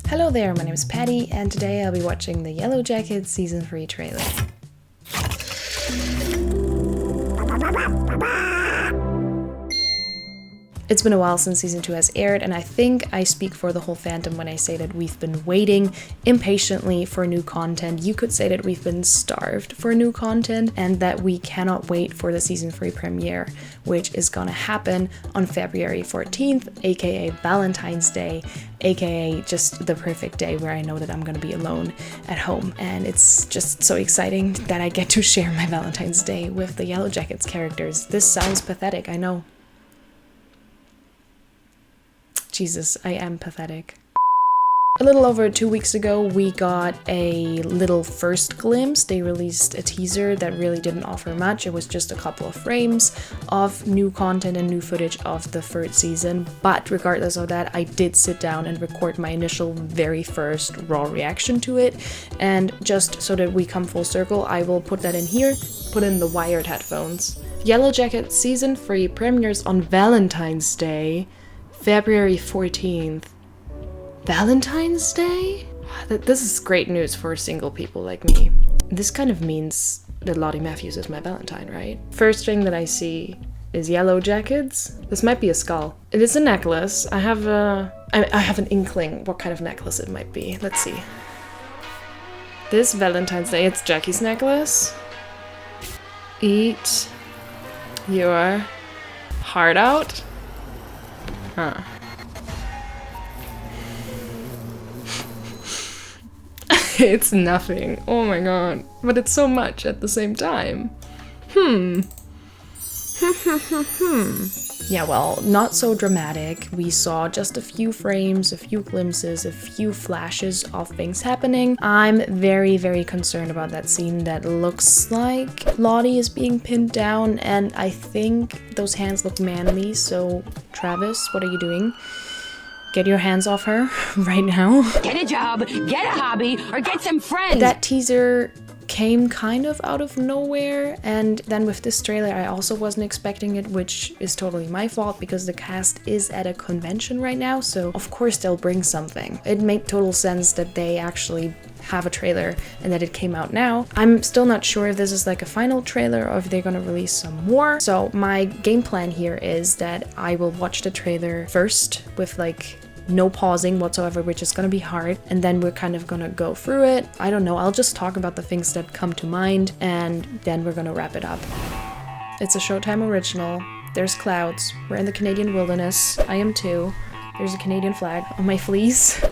Hello there, my name is Patty, and today I'll be watching the Yellowjackets Season 3 trailer. It's been a while since Season 2 has aired, and I think I speak for the whole fandom when I say that we've been waiting impatiently for new content. You could say that we've been starved for new content, and that we cannot wait for the Season 3 premiere, which is gonna happen on February 14th, aka Valentine's Day, aka just the perfect day where I know that I'm gonna be alone at home. And it's just so exciting that I get to share my Valentine's Day with the Yellowjackets characters. This sounds pathetic, I know. Jesus, I am pathetic. A little over 2 weeks ago, we got a little first glimpse. They released a teaser that really didn't offer much. It was just a couple of frames of new content and new footage of the third season. But regardless of that, I did sit down and record my initial very first raw reaction to it. And just so that we come full circle, I will put that in here, put in the wired headphones. Yellowjackets Season 3 premieres on Valentine's Day, February 14th. Valentine's Day? This is great news for single people like me. This kind of means that Lottie Matthews is my Valentine, right? First thing that I see is Yellowjackets. This might be a skull. It is a necklace. I have an inkling what kind of necklace it might be. Let's see. This Valentine's Day, it's Jackie's necklace. Eat your heart out. Huh. It's nothing. Oh my god. But it's so much at the same time. Yeah, well, not so dramatic. We saw just a few frames, a few glimpses, a few flashes of things happening. I'm very, very concerned about that scene that looks like Lottie is being pinned down, and I think those hands look manly, so Travis, what are you doing? Get your hands off her right now. Get a job, get a hobby, or get some friends. That teaser came kind of out of nowhere, and then with this trailer I also wasn't expecting it, which is totally my fault because the cast is at a convention right now, so of course they'll bring something. It made total sense that they actually have a trailer and that it came out now. I'm still not sure if this is like a final trailer or if they're gonna release some more. So my game plan here is that I will watch the trailer first with like no pausing whatsoever, which is gonna be hard, and then we're kind of gonna go through it. I don't know, I'll just talk about the things that come to mind, and then we're gonna wrap it up. It's a Showtime original. There's clouds. We're in the Canadian wilderness. I am too. There's a Canadian flag on my fleece.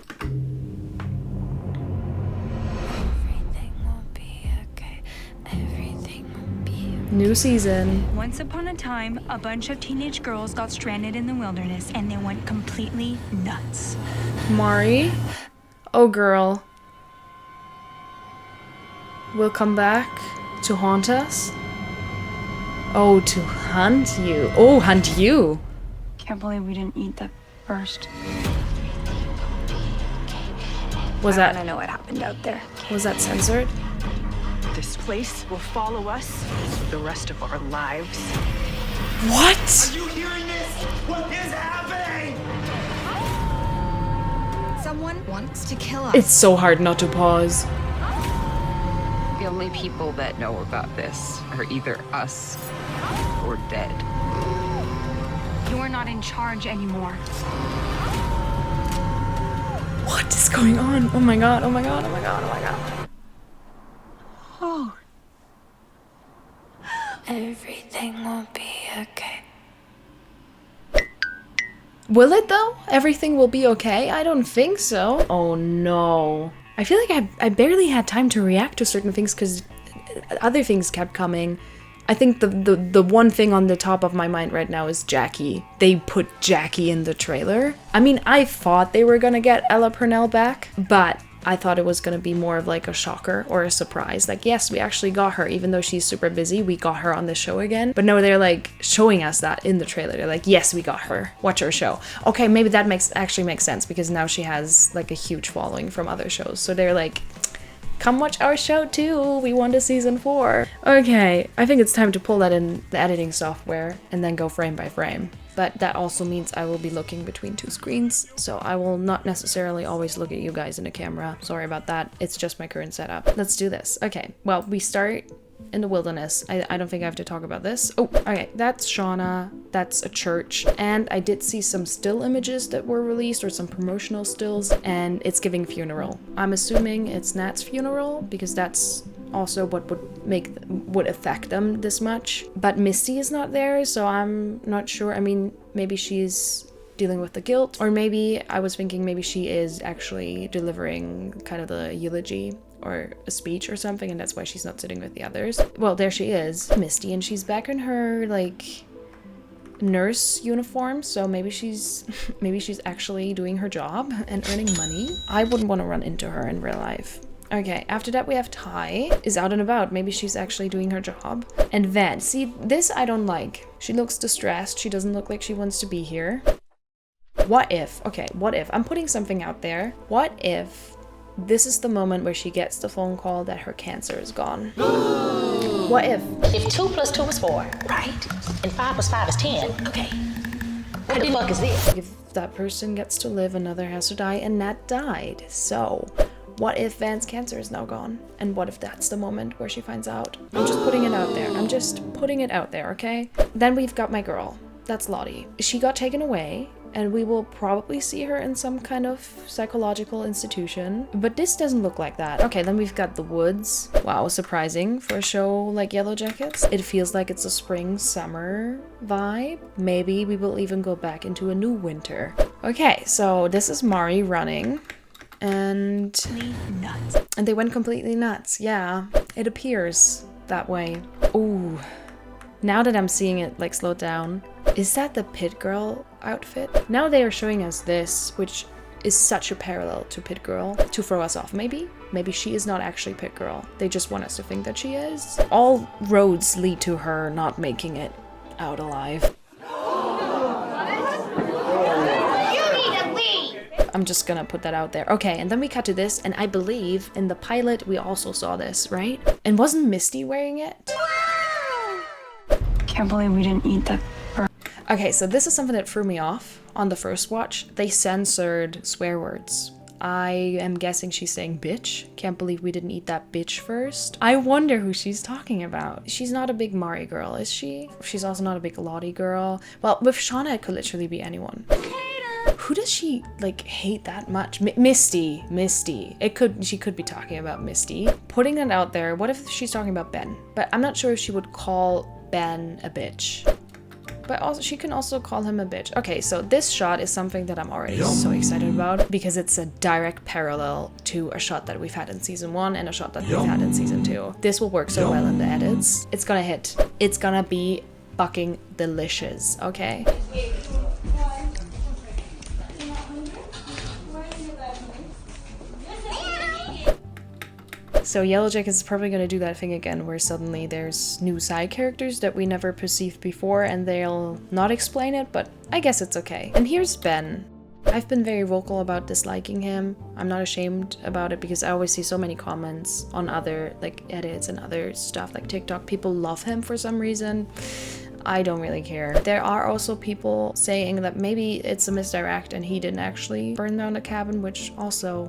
New season. Once upon a time, a bunch of teenage girls got stranded in the wilderness and they went completely nuts. Mari? Oh girl. Will come back to haunt us? Oh, to hunt you. Oh, hunt you. Can't believe we didn't eat that first. Was I that know what happened out there. was that censored? This place will follow us for the rest of our lives. What? Are you hearing this? What is happening? Someone wants to kill us. It's so hard not to pause. The only people that know about this are either us or dead. You're not in charge anymore. What is going on? Oh my god, oh my god, oh my god, oh my god. Oh. Everything will be okay. Will it though? Everything will be okay? I don't think so. Oh no. I feel like I barely had time to react to certain things because other things kept coming. I think the one thing on the top of my mind right now is Jackie. They put Jackie in the trailer. I mean, I thought they were gonna get Ella Purnell back, but I thought it was gonna be more of like a shocker or a surprise. Like, yes, we actually got her, even though she's super busy, we got her on the show again. But no, they're like showing us that in the trailer. They're like, yes, we got her. Watch her show. Okay, maybe that actually makes sense because now she has like a huge following from other shows. So they're like, come watch our show too. We want a season 4. Okay, I think it's time to pull that in the editing software and then go frame by frame. but that also means I will be looking between two screens, so I will not necessarily always look at you guys in the camera. Sorry about that. It's just my current setup. Let's do this. Okay, well, we start in the wilderness. I don't think I have to talk about this. Oh, okay, that's Shauna. That's a church. And I did see some still images that were released, or some promotional stills, and it's giving funeral. I'm assuming it's Nat's funeral because that's also what would affect them this much. But Misty is not there, so I'm not sure. I mean, maybe she's dealing with the guilt, or maybe I was thinking maybe she is actually delivering kind of the eulogy or a speech or something, and that's why she's not sitting with the others. Well, there she is, Misty, and she's back in her like nurse uniform, so maybe she's actually doing her job and earning money. I wouldn't want to run into her in real life. Okay, after that we have Ty is out and about. Maybe she's actually doing her job. And Van, see, this I don't like. She looks distressed. She doesn't look like she wants to be here. What if, okay, what if, I'm putting something out there. What if this is the moment where she gets the phone call that her cancer is gone? What if? If 2 + 2 is 4, right? And 5 + 5 is 10, okay. What the fuck is this? If that person gets to live, another has to die, and Nat died. So, what if Van's cancer is now gone? And what if that's the moment where she finds out? I'm just putting it out there. I'm just putting it out there, okay? Then we've got my girl. That's Lottie. She got taken away, and we will probably see her in some kind of psychological institution. But this doesn't look like that. Okay, then we've got the woods. Wow, surprising for a show like Yellowjackets. It feels like it's a spring-summer vibe. Maybe we will even go back into a new winter. Okay, so this is Mari running. And they went completely nuts. Yeah, it appears that way. Ooh, now that I'm seeing it like slow down, is that the Pit Girl outfit? Now they are showing us this, which is such a parallel to Pit Girl, to throw us off. Maybe she is not actually Pit Girl. They just want us to think that she is. All roads lead to her not making it out alive. I'm just gonna put that out there. Okay, and then we cut to this, and I believe in the pilot we also saw this, right? And wasn't Misty wearing it? Can't believe we didn't eat that. Okay, so this is something that threw me off on the first watch. They censored swear words. I am guessing she's saying bitch. Can't believe we didn't eat that bitch first. I wonder who she's talking about. She's not a big Mari girl, is she? She's also not a big Lottie girl. Well, with Shauna, it could literally be anyone. Who does she like hate that much? Misty. She could be talking about Misty. Putting it out there, what if she's talking about Ben? But I'm not sure if she would call Ben a bitch. But also, she can also call him a bitch. Okay, so this shot is something that I'm already so excited about because it's a direct parallel to a shot that we've had in season 1 and a shot that we've had in season 2. This will work so well in the edits. It's gonna hit. It's gonna be fucking delicious, okay? So Yellowjackets is probably going to do that thing again where suddenly there's new side characters that we never perceived before and they'll not explain it, but I guess it's okay. And here's Ben. I've been very vocal about disliking him. I'm not ashamed about it because I always see so many comments on other like edits and other stuff like TikTok. People love him for some reason. I don't really care. There are also people saying that maybe it's a misdirect and he didn't actually burn down the cabin, which also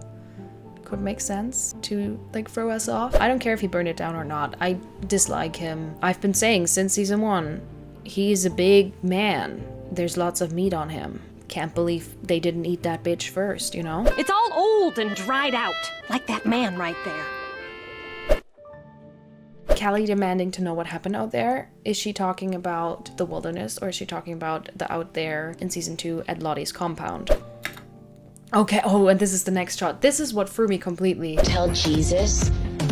could make sense to like throw us off. I don't care if he burned it down or not. I dislike him. I've been saying since season 1, he's a big man. There's lots of meat on him. Can't believe they didn't eat that bitch first, you know? It's all old and dried out, like that man right there. Callie demanding to know what happened out there. Is she talking about the wilderness or is she talking about the out there in season 2 at Lottie's compound? Okay, oh, and this is the next shot. This is what threw me completely. Tell Jesus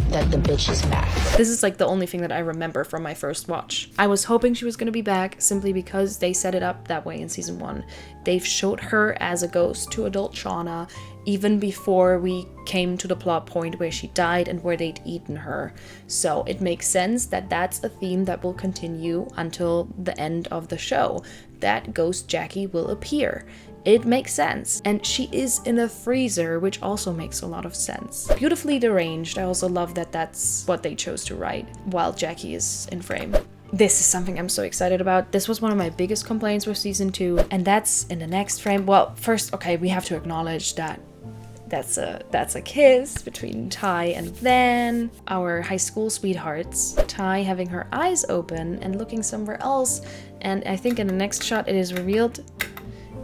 that the bitch is back. This is like the only thing that I remember from my first watch. I was hoping she was gonna be back simply because they set it up that way in season 1. They've showed her as a ghost to adult Shauna even before we came to the plot point where she died and where they'd eaten her. So it makes sense that that's a theme that will continue until the end of the show. That ghost Jackie will appear. It makes sense. And she is in a freezer, which also makes a lot of sense. Beautifully deranged. I also love that that's what they chose to write while Jackie is in frame. This is something I'm so excited about. This was one of my biggest complaints with season 2, and that's in the next frame. Well, first, okay, we have to acknowledge that that's a kiss between Ty and Van, our high school sweethearts. Ty having her eyes open and looking somewhere else, and I think in the next shot it is revealed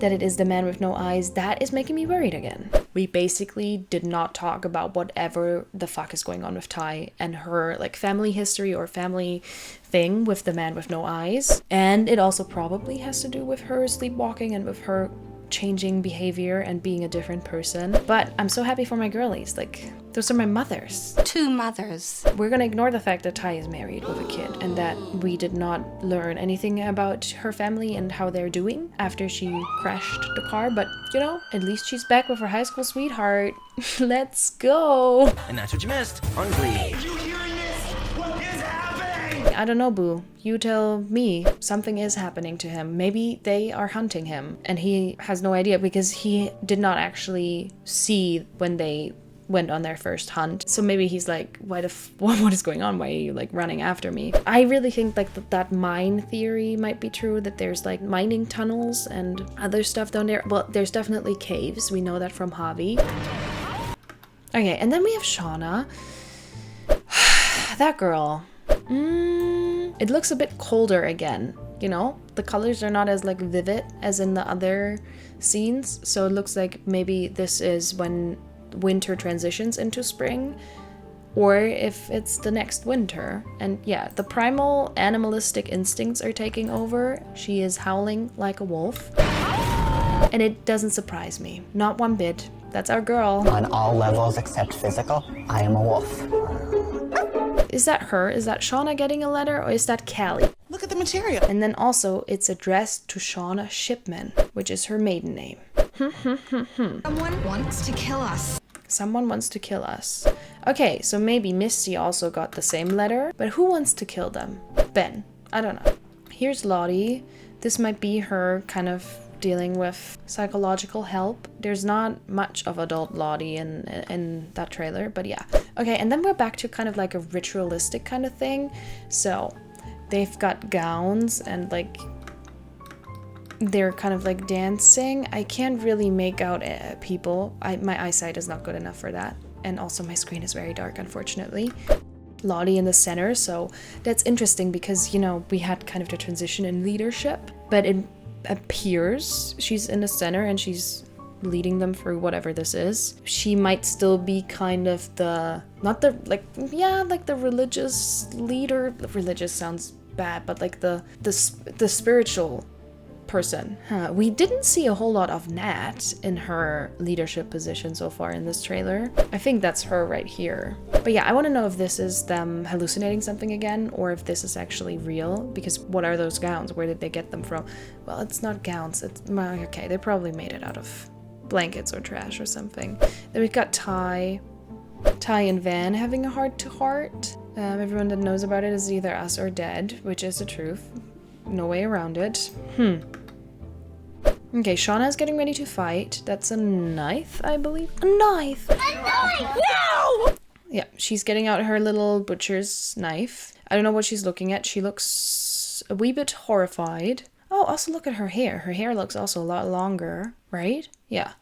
that it is the man with no eyes. That is making me worried again. We basically did not talk about whatever the fuck is going on with Ty and her like family history or family thing with the man with no eyes. And it also probably has to do with her sleepwalking and with her changing behavior and being a different person. But I'm so happy for my girlies. Like, those are my mothers. 2 mothers. We're gonna ignore the fact that Ty is married with a kid and that we did not learn anything about her family and how they're doing after she crashed the car. But, you know, at least she's back with her high school sweetheart. Let's go. And that's what you missed on Glee. You hearing this? What is happening? I don't know, Boo. You tell me. Something is happening to him. Maybe they are hunting him and he has no idea because he did not actually see when they went on their first hunt. So maybe he's like, what is going on? Why are you like running after me? I really think like that mine theory might be true, that there's like mining tunnels and other stuff down there. Well, there's definitely caves. We know that from Javi. Okay, and then we have Shauna. That girl. It looks a bit colder again, you know? The colors are not as like vivid as in the other scenes. So it looks like maybe this is when winter transitions into spring, or if it's the next winter. And yeah, the primal animalistic instincts are taking over. She is howling like a wolf. And it doesn't surprise me. Not one bit. That's our girl. On all levels except physical, I am a wolf. Is that her? Is that Shauna getting a letter, or is that Callie? Look at the material. And then also it's addressed to Shauna Shipman, which is her maiden name. Someone wants to kill us. Someone wants to kill us. Okay, so maybe Misty also got the same letter, but who wants to kill them? Ben. I don't know. Here's Lottie. This might be her kind of dealing with psychological help. There's not much of adult Lottie in that trailer, but yeah. Okay, and then we're back to kind of like a ritualistic kind of thing. So they've got gowns and like they're kind of like dancing. I can't really make out people. My eyesight is not good enough for that. And also my screen is very dark, unfortunately. Lottie in the center, so that's interesting because, you know, we had kind of the transition in leadership, but it appears she's in the center and she's leading them through whatever this is. She might still be kind of the, not the, like, yeah, like the religious leader. Religious sounds bad, but like the spiritual person. We didn't see a whole lot of Nat in her leadership position so far in this trailer. I think that's her right here. But yeah, I want to know if this is them hallucinating something again, or if this is actually real, because what are those gowns? Where did they get them from? Well, it's not gowns. It's, okay, they probably made it out of blankets or trash or something. Then we've got Ty and Van having a heart-to-heart. Everyone that knows about it is either us or dead, which is the truth. No way around it. Okay, Shauna's getting ready to fight. That's a knife, I believe. A knife! A knife! No! Yeah, she's getting out her little butcher's knife. I don't know what she's looking at. She looks a wee bit horrified. Oh, also look at her hair. Her hair looks also a lot longer, right? Yeah.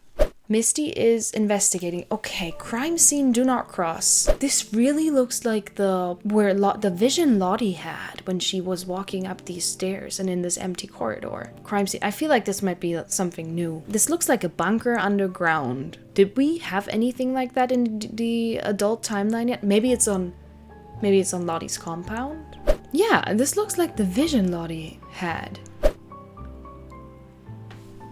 Misty is investigating. Okay, crime scene do not cross. This really looks like the vision Lottie had when she was walking up these stairs and in this empty corridor. Crime scene. I feel like this might be something new. This looks like a bunker underground. Did we have anything like that in the adult timeline yet? Maybe it's on Lottie's compound? Yeah, this looks like the vision Lottie had.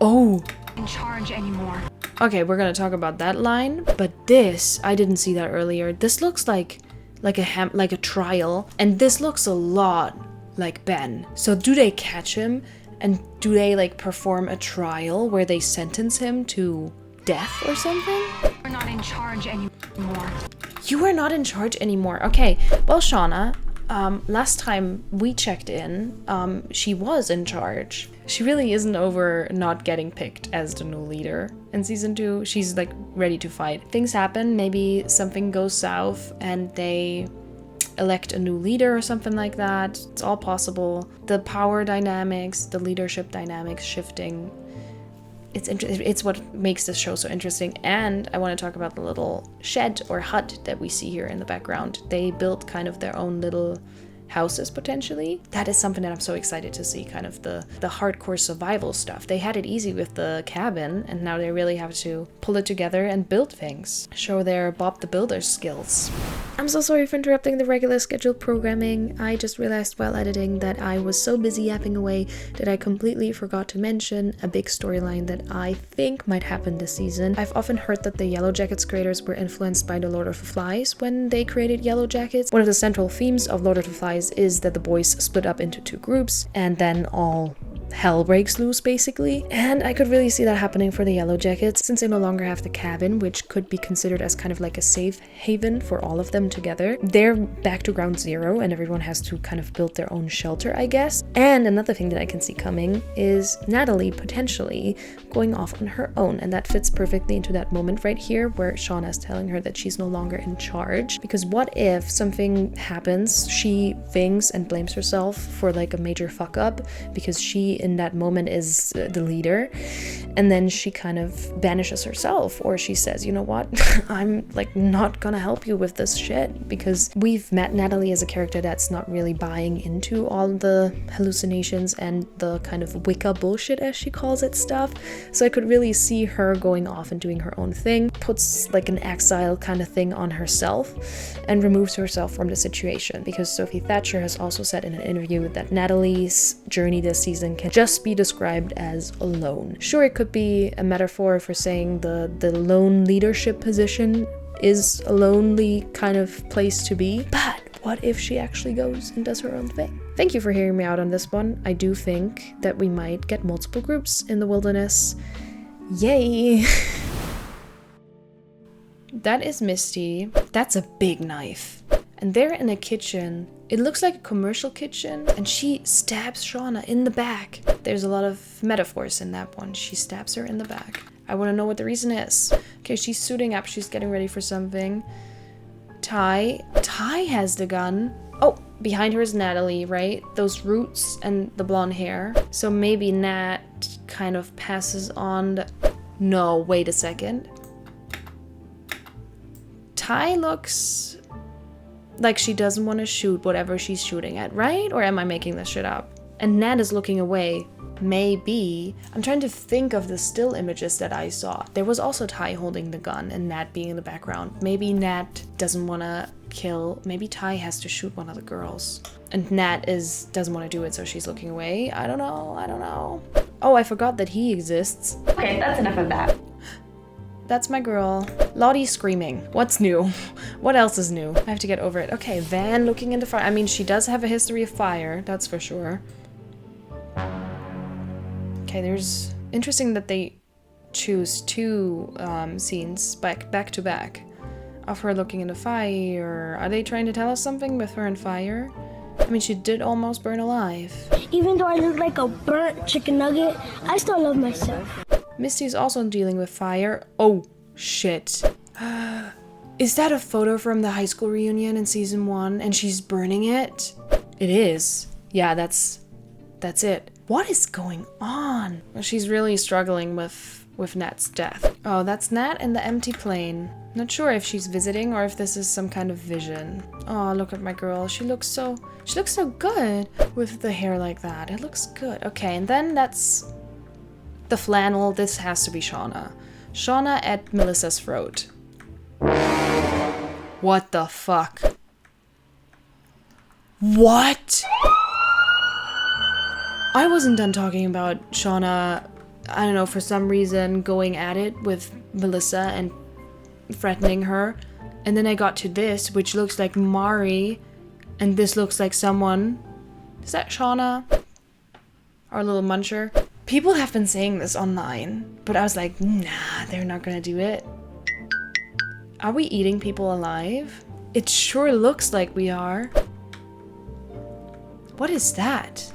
Oh. In charge anymore. Okay, we're gonna talk about that line, but this, I didn't see that earlier. This looks like a trial, and this looks a lot like Ben. So do they catch him, and do they like perform a trial where they sentence him to death or something? We're not in charge anymore. You are not in charge anymore. Okay, well, Shauna, last time we checked in, she was in charge. She really isn't over not getting picked as the new leader. In season 2, she's like ready to fight. Things happen, maybe something goes south and they elect a new leader or something like that. It's all possible. The power dynamics, the leadership dynamics shifting. It's what makes this show so interesting. And I want to talk about the little shed or hut that we see here in the background. They built kind of their own little houses potentially. That is something that I'm so excited to see, kind of the hardcore survival stuff. They had it easy with the cabin, and now they really have to pull it together and build things. Show their Bob the Builder skills. I'm so sorry for interrupting the regular scheduled programming. I just realized while editing that I was so busy yapping away that I completely forgot to mention a big storyline that I think might happen this season. I've often heard that the Yellowjackets creators were influenced by the Lord of the Flies when they created Yellowjackets. One of the central themes of Lord of the Flies is that the boys split up into two groups and then all hell breaks loose basically. And I could really see that happening for the Yellowjackets since they no longer have the cabin, which could be considered as kind of like a safe haven for all of them together. They're back to ground zero and everyone has to kind of build their own shelter, I guess. And another thing that I can see coming is Natalie potentially going off on her own, and that fits perfectly into that moment right here where Shauna's telling her that she's no longer in charge. Because what if something happens, she thinks and blames herself for like a major fuck up because she in that moment is the leader, and then she kind of banishes herself, or she says, you know what, I'm like not gonna help you with this shit, because we've met Natalie as a character that's not really buying into all the hallucinations and the kind of Wicca bullshit, as she calls it, stuff. So I could really see her going off and doing her own thing, puts like an exile kind of thing on herself and removes herself from the situation, because Sophie Thatcher has also said in an interview that Natalie's journey this season can just be described as alone. Sure, it could be a metaphor for saying the lone leadership position is a lonely kind of place to be, but what if she actually goes and does her own thing? Thank you for hearing me out on this one. I do think that we might get multiple groups in the wilderness. Yay! That is Misty. That's a big knife. And they're in a kitchen. It looks like a commercial kitchen, and she stabs Shauna in the back. There's a lot of metaphors in that one. She stabs her in the back. I want to know what the reason is. Okay, she's suiting up. She's getting ready for something. Ty has the gun. Oh, behind her is Natalie, right? Those roots and the blonde hair. So maybe Nat kind of passes on the... No, wait a second. Ty looks like she doesn't want to shoot whatever she's shooting at, right? Or am I making this shit up? And Nat is looking away. Maybe. I'm trying to think of the still images that I saw. There was also Ty holding the gun and Nat being in the background. Maybe Nat doesn't want to kill. Maybe Ty has to shoot one of the girls. And Nat doesn't want to do it, so she's looking away. I don't know. Oh, I forgot that he exists. Okay, that's enough of that. That's my girl. Lottie's screaming. What's new? What else is new? I have to get over it. Okay, Van looking into fire. I mean, she does have a history of fire, that's for sure. Okay, there's... Interesting that they choose two scenes back to back of her looking into fire. Are they trying to tell us something with her in fire? I mean, she did almost burn alive. Even though I look like a burnt chicken nugget, I still love myself. Misty's also dealing with fire. Oh, shit. Is that a photo from the high school reunion in season 1 and she's burning it? It is. Yeah, that's it. What is going on? Well, she's really struggling with Nat's death. Oh, that's Nat and the empty plane. Not sure if she's visiting or if this is some kind of vision. Oh, look at my girl. She looks so good with the hair like that. It looks good. Okay, and then that's the flannel. This has to be Shauna. Shauna at Melissa's throat. What the fuck? What? I wasn't done talking about Shauna, I don't know, for some reason going at it with Melissa and threatening her. And then I got to this, which looks like Mari, and this looks like someone. Is that Shauna? Our little muncher? People have been saying this online, but I was like, nah, they're not gonna do it. Are we eating people alive? It sure looks like we are. What is that?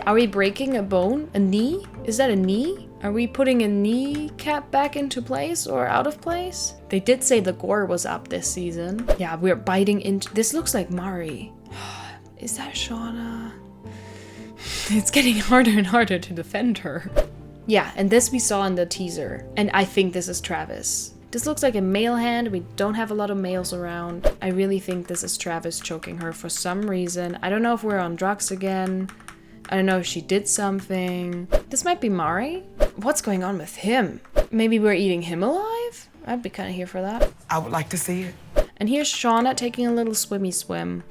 Are we breaking a bone? A knee? Is that a knee? Are we putting a kneecap back into place or out of place? They did say the gore was up this season. Yeah, we're biting into... This looks like Mari. Is that Shauna? It's getting harder and harder to defend her. Yeah, and this we saw in the teaser. And I think this is Travis. This looks like a male hand. We don't have a lot of males around. I really think this is Travis choking her for some reason. I don't know if we're on drugs again. I don't know if she did something. This might be Mari. What's going on with him? Maybe we're eating him alive? I'd be kind of here for that. I would like to see it. And here's Shauna taking a little swimmy swim.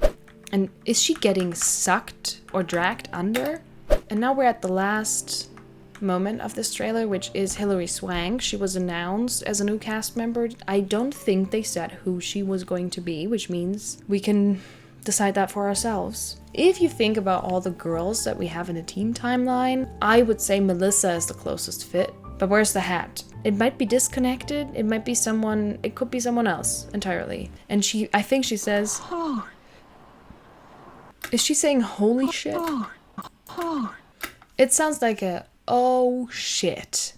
And is she getting sucked or dragged under? And now we're at the last moment of this trailer, which is Hilary Swank. She was announced as a new cast member. I don't think they said who she was going to be, which means we can decide that for ourselves. If you think about all the girls that we have in the teen timeline, I would say Melissa is the closest fit. But where's the hat? It might be disconnected. It might be someone, it could be someone else entirely. And I think she says, Oh. Is she saying holy shit? Oh. It sounds like a oh shit.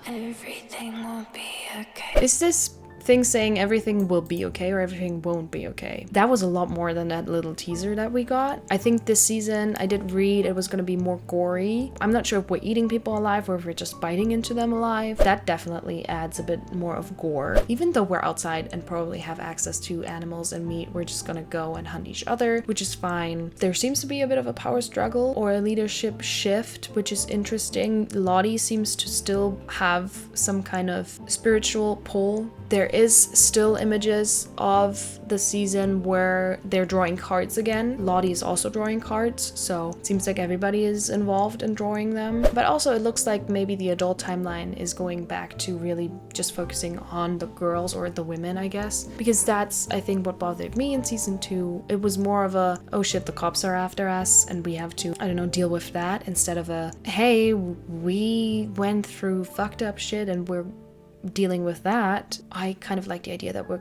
Everything will be okay. Is this thing saying everything will be okay or everything won't be okay? That was a lot more than that little teaser that we got. I think this season, I did read it was going to be more gory. I'm not sure if we're eating people alive or if we're just biting into them alive. That definitely adds a bit more of gore. Even though we're outside and probably have access to animals and meat, we're just gonna go and hunt each other, which is fine. There seems to be a bit of a power struggle or a leadership shift, which is interesting. Lottie seems to still have some kind of spiritual pull. There is still images of the season where they're drawing cards again. Lottie is also drawing cards, so it seems like everybody is involved in drawing them. But also it looks like maybe the adult timeline is going back to really just focusing on the girls or the women, I guess. Because that's, I think, what bothered me in season 2. It was more of a, oh shit, the cops are after us and we have to, I don't know, deal with that, instead of a, hey, we went through fucked up shit and we're dealing with that. I kind of like the idea that we're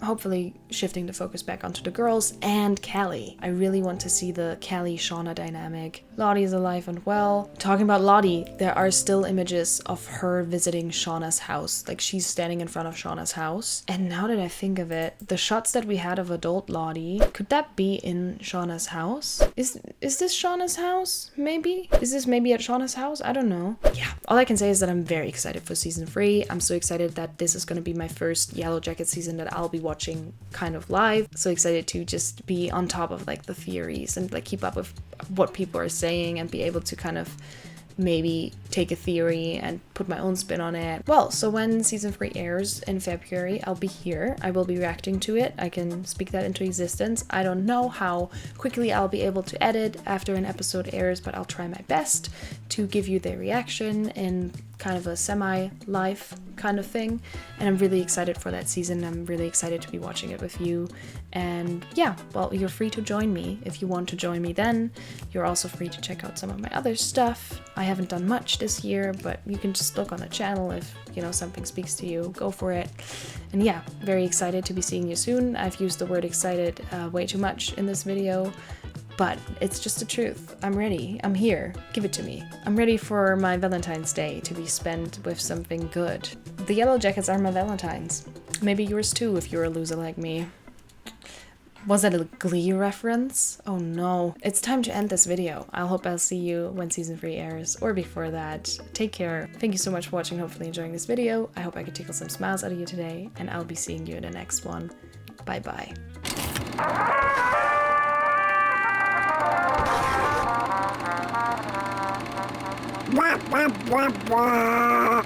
hopefully shifting the focus back onto the girls and Callie. I really want to see the Callie-Shauna dynamic. Lottie is alive and well. Talking about Lottie, there are still images of her visiting Shauna's house. Like, she's standing in front of Shauna's house. And now that I think of it, the shots that we had of adult Lottie, could that be in Shauna's house? Is this Shauna's house? Maybe? Is this maybe at Shauna's house? I don't know. Yeah, all I can say is that I'm very excited for season 3. I'm so excited that this is going to be my first Yellowjackets season that I'll be watching kind of live. So excited to just be on top of like the theories and like keep up with what people are saying and be able to kind of maybe take a theory and put my own spin on it. Well, so when season 3 airs in February, I'll be here. I will be reacting to it. I can speak that into existence. I don't know how quickly I'll be able to edit after an episode airs, but I'll try my best to give you the reaction in kind of a semi-live kind of thing. And I'm really excited for that season. I'm really excited to be watching it with you. And yeah, well, you're free to join me if you want to join me then. You're also free to check out some of my other stuff. I haven't done much this year, but you can just look on the channel if, you know, something speaks to you, go for it. And yeah, very excited to be seeing you soon. I've used the word excited way too much in this video, but it's just the truth. I'm ready. I'm here. Give it to me. I'm ready for my Valentine's Day to be spent with something good. The Yellowjackets are my Valentines. Maybe yours too if you're a loser like me. Was that a Glee reference? Oh no. It's time to end this video. I hope I'll see you when season 3 airs or before that. Take care. Thank you so much for watching. Hopefully enjoying this video. I hope I could tickle some smiles out of you today, and I'll be seeing you in the next one. Bye bye. Wah, wah, wah, wah.